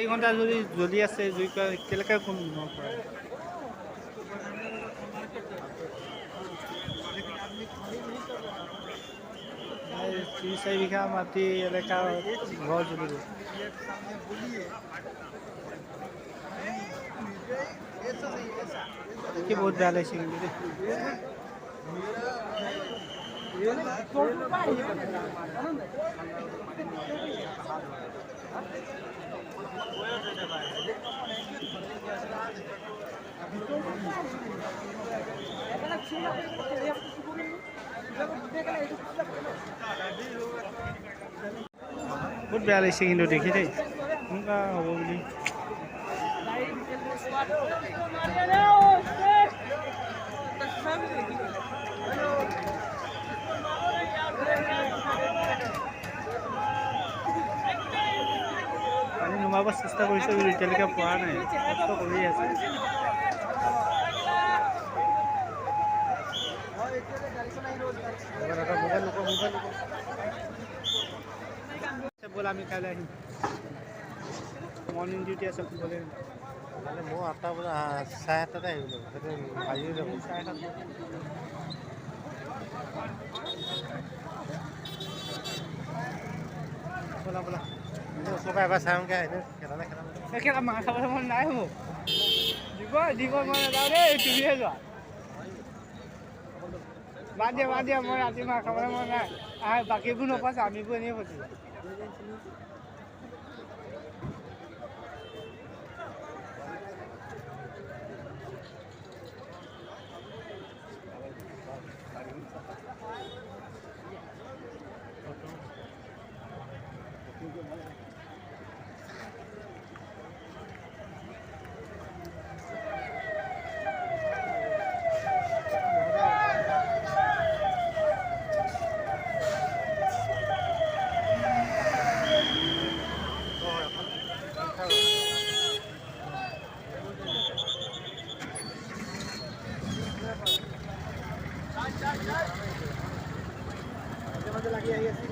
4 ঘণ্টা যদি জ্বলি আছে জুই কেনেকৈ কোন নপৰে 3-4 বিঘা মাটি এলেকা ঘৰ জ্বলিব দেখি বহুত বেয়া লাগিছে কিন্তু দেই বহুত বেয়া লাগিছে কিন্তু দেখি দেই এনেকুৱা হ'ব বুলি পানী নুমাব চেষ্টা কৰিছে কিন্তু এতিয়ালৈকে পৰা নাই কষ্ট কৰি আছে ব'ল আমি কাইলৈ আহিম মৰ্ণিং ডিউটি আছে বলে মানে মই 8টা বজা 7:30টাতে আহিলোঁ সেইটো বাজিও যাব 7:30 ব'লা ব'লা ওচৰৰ পৰা এবাৰ চাওঁগৈ আহিলে খেলা মাৰ খাবলৈ মন নাই হ'ব দিব মই নাযাওঁ দেই তুমিহে যোৱা বাদ দিয়া মই ৰাতি মাৰ খাবলৈ মন নাই বাকীবোৰ নপাইছে আমিবোৰ এনেই ফচিলোঁ লাগি আহি আছে